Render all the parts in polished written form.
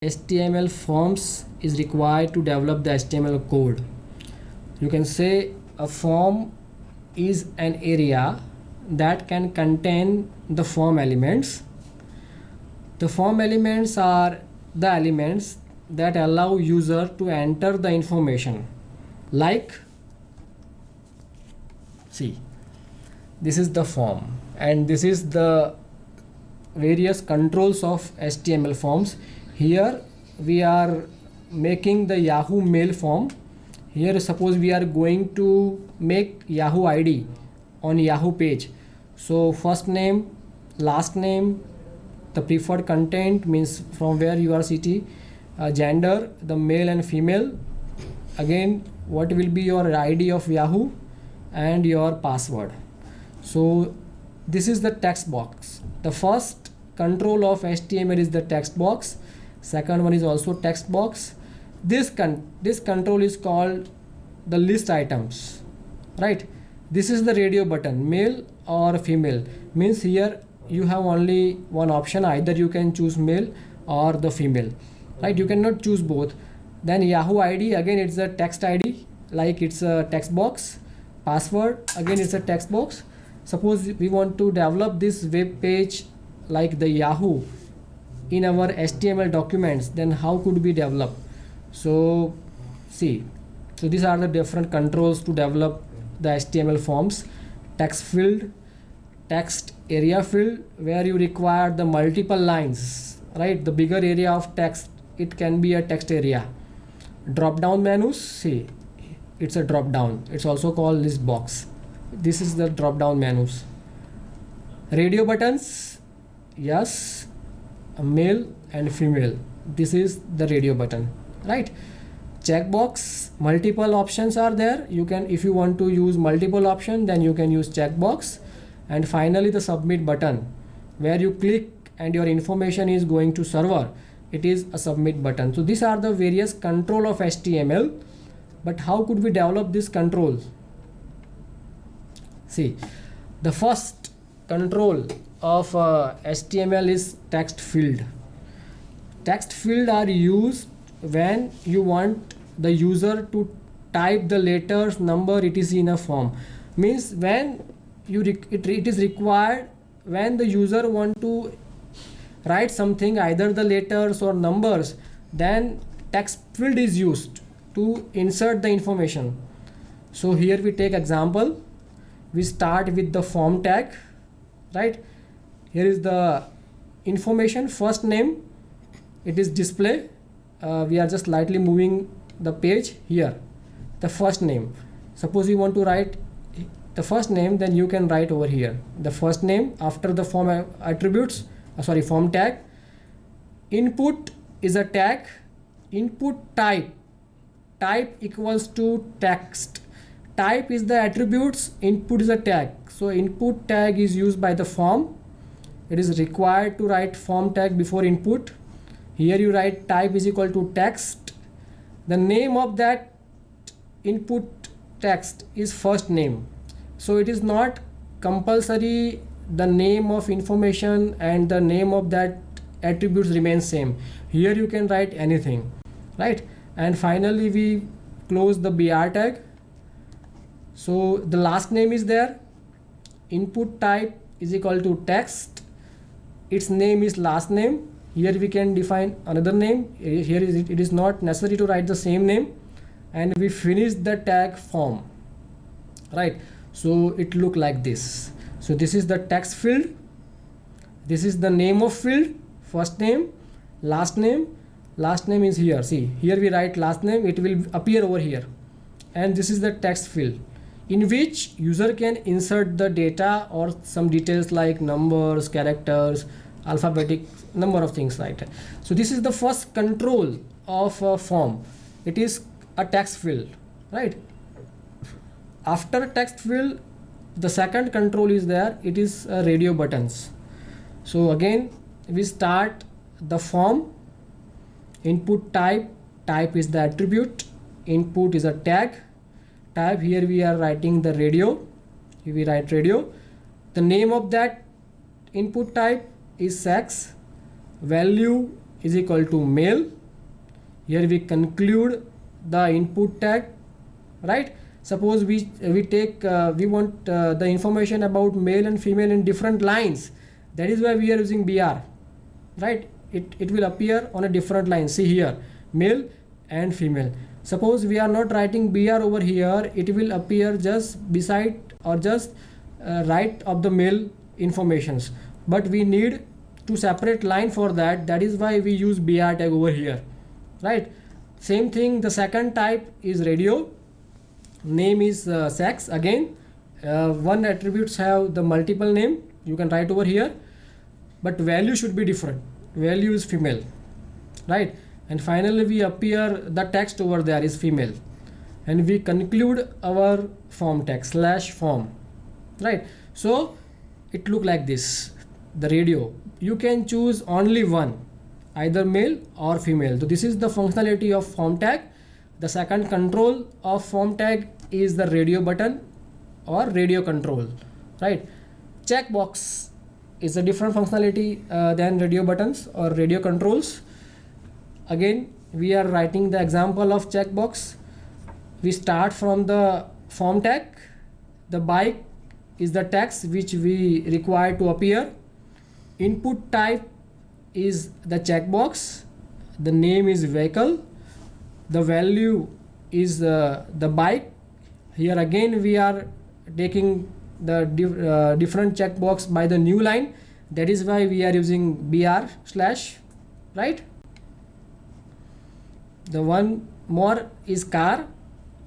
HTML forms is required to develop the HTML code. You can say a form is an area that can contain the form elements. The form elements are the elements that allow user to enter the information. Like, see, this is the form and this is the various controls of HTML forms. Here we are making the Yahoo mail form. Here suppose we are going to make Yahoo ID on Yahoo page. So first name, last name, the preferred content means from where you are city, gender, the male and female, again what will be your ID of Yahoo and your password. So this is the text box. The first control of HTML is the text box. Second one is also text box. This control is called the list items, right? This is the radio button, male or female, means here you have only one option, either you can choose male or the female, right? You cannot choose both. Then Yahoo ID, again it's a text ID, like it's a text box. Password, again it's a text box. Suppose we want to develop this web page like the Yahoo in our HTML documents, then how could we develop? So see, so these are the different controls to develop the HTML forms. Text field, text area field, where you require the multiple lines, right? The bigger area of text, it can be a text area. Drop down menus, see, it's a drop down, it's also called list box. This is the drop down menus. Radio buttons, yes, male and female, this is the radio button, right? Checkbox, multiple options are there. You can, if you want to use multiple option, then you can use checkbox. And finally the submit button, where you click and your information is going to server, it is a submit button. So these are the various control of HTML. But how could we develop this control? See, the first control of HTML is text field. Text field are used when you want the user to type the letters, number, etc. in a form. Means when it is required when the user want to write something, either the letters or numbers, then text field is used to insert the information. So here we take example. We start with the form tag, right? Here is the information, first name, it is display. We are just lightly moving the page. Here the first name, suppose you want to write the first name, then you can write over here the first name after the form attributes, form tag. Input is a tag. Input type equals to text. Type is the attributes, input is a tag. So input tag is used by the form. It is required to write form tag before input. Here you write type is equal to text. The name of that input text is first name. So it is not compulsory the name of information and the name of that attributes remain same. Here you can write anything, right? And finally we close the BR tag. So the last name is there. Input type is equal to text. Its name is last name. Here we can define another name. Here it is not necessary to write the same name. And we finish the tag form, right? So it look like this. So this is the text field. This is the name of field, first name, last name. Last name is here. See, here we write last name, it will appear over here. And this is the text field in which user can insert the data or some details like numbers, characters, alphabetic, number of things like that. So this is the first control of a form. It is a text field, right? After text field, the second control is there. It is radio buttons. So again we start the form. Input type is the attribute, input is a tag. Type, here we are writing the radio. Here we write radio. The name of that input type is sex. Value is equal to male. Here we conclude the input tag, right? Suppose we want the information about male and female in different lines. That is why we are using br, right? It will appear on a different line. See here, male and female. Suppose we are not writing br over here, it will appear just beside or just right of the male informations, but we need to separate line for that. That is why we use br tag over here, right? Same thing, the second type is radio. Name is sex. Again, one attributes have the multiple name, you can write over here, but value should be different. Value is female, right? And finally we appear the text over there is female, and we conclude our form tag /form, right? So it look like this. The radio, you can choose only one, either male or female. So this is the functionality of form tag. The second control of form tag is the radio button or radio control, right? Checkbox is a different functionality than radio buttons or radio controls. Again, we are writing the example of checkbox. We start from the form tag. The bike is the text which we require to appear. Input type is the checkbox. The name is vehicle. The value is the bike. Here again we are taking the different checkbox by the new line. That is why we are using br/, right? The one more is car.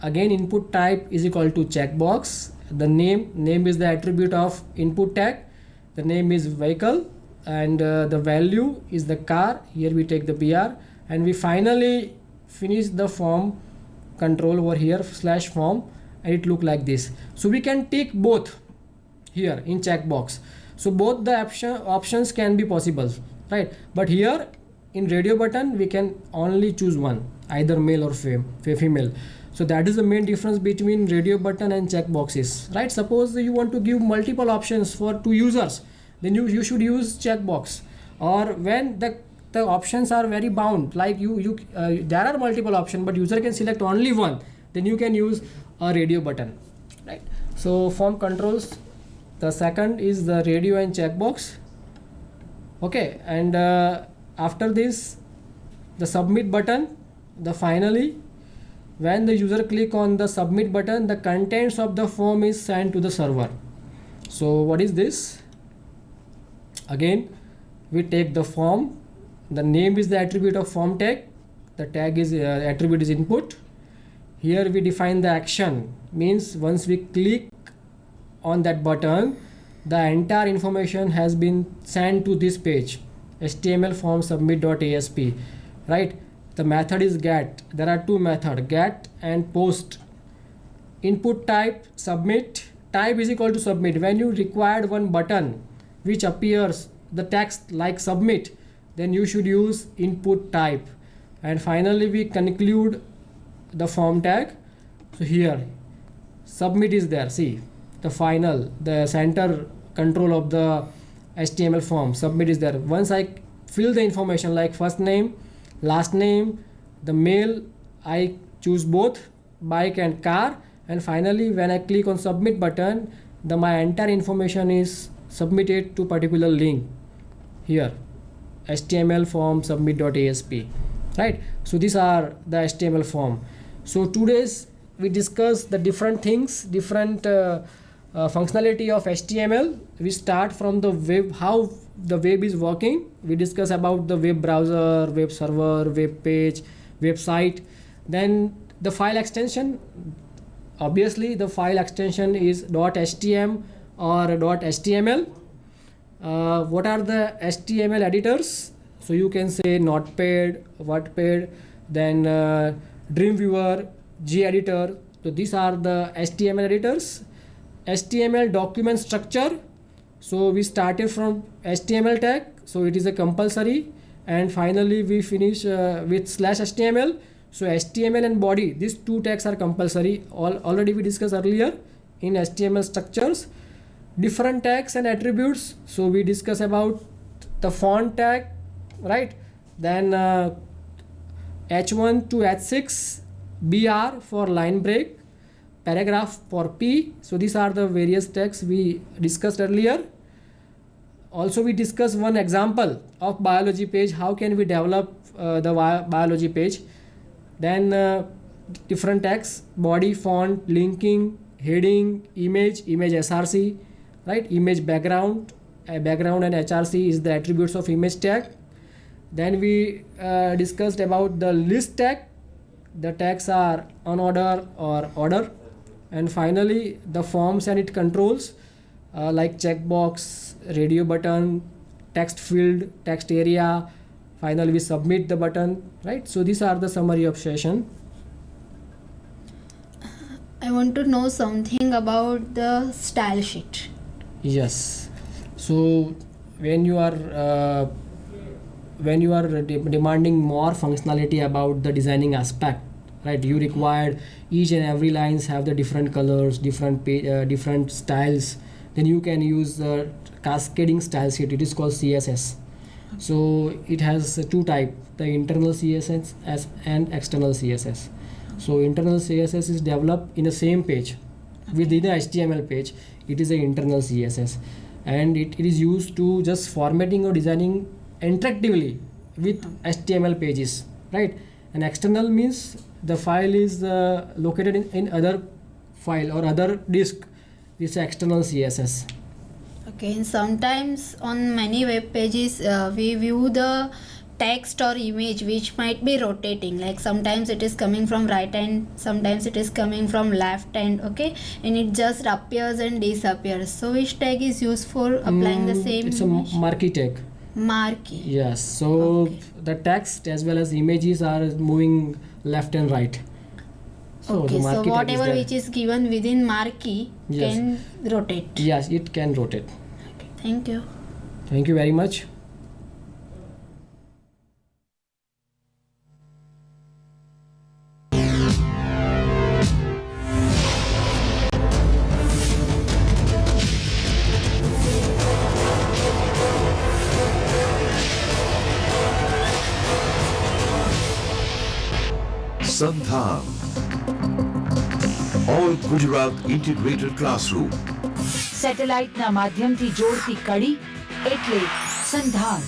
Again, input type is equal to checkbox. The name is the attribute of input tag. The name is vehicle, and the value is the car. Here we take the br, and we finally finish the form control over here /form, and it look like this. So we can tick both here in checkbox. So both the options can be possible, right? But here in radio button we can only choose one, either male or female. So that is the main difference between radio button and checkboxes, right? Suppose you want to give multiple options for two users, then you should use checkbox. Or when the options are very bound, like there are multiple options but user can select only one, then you can use a radio button, right? So form controls, the second is the radio and checkbox. Okay, and after this the submit button. The finally when the user click on the submit button, the contents of the form is sent to the server. So what is this? Again, we take the form. The name is the attribute of form tag. The tag is attribute is input. Here we define the action, means once we click on that button, the entire information has been sent to this page, HTML form submit.asp, right? The method is get. There are two methods, get and post. Input type submit. Type is equal to submit. When you required one button which appears the text like submit, then you should use input type. And finally we conclude the form tag. So here submit is there. See the final, the center control of the HTML form, submit is there. Once I fill the information like first name, last name, the male, I choose both bike and car, and finally when I click on submit button, my entire information is submitted to particular link here, HTML form submit.asp, right? So these are the HTML form. So today's we discuss the different things, different functionality of HTML. We start from the web, how the web is working. We discuss about the web browser, web server, web page, website. Then the file extension. Obviously the file extension is .htm or .html. What are the HTML editors? So you can say Notepad, WordPad, then Dreamweaver, gedit. So these are the HTML editors. HTML document structure. So we started from HTML tag, so it is a compulsory, and finally we finish with /HTML. So HTML and body, these two tags are compulsory. Already we discussed earlier in HTML structures. Different tags and attributes. So we discuss about the font tag, right? then H1 to H6, BR for line break, paragraph for P. So these are the various texts we discussed earlier. Also we discussed one example of biology page, how can we develop the biology page. Then different text, body, font, linking, heading, image src, right, image background, background and hrc is the attributes of image tag. Then we discussed about the list tag, the tags are unorder or order. And finally the forms and its controls, like checkbox, radio button, text field, text area. Finally we submit the button, right? So these are the summary of session. I want to know something about the style sheet. Yes. So when you are demanding more functionality about the designing aspect, right, you required each and every lines have the different colors, different styles. Then you can use the cascading style sheet. It is called CSS. So it has two type, the internal CSS and external CSS. So internal CSS is developed in the same page. Within the HTML page, it is an internal CSS, and it is used to just formatting or designing interactively with HTML pages, right? And external means the file is located in other file or other disk. This is external CSS. Okay, and sometimes on many web pages we view the text or image which might be rotating, like sometimes it is coming from right hand, sometimes it is coming from left hand, okay, and it just appears and disappears. So which tag is used for applying the same It's image? a marquee tag. Marquee. Yes. So Okay. the text as well as images are moving left and right. Okay, the so marquee tag is whatever there. which is given within marquee Yes. can rotate. Yes, it can rotate. Okay, thank you. Thank you very much. Sandhan, All Gujarat Integrated Classroom. સેટેલાઇટના માધ્યમથી જોડતી કડી એટલે સંધાન.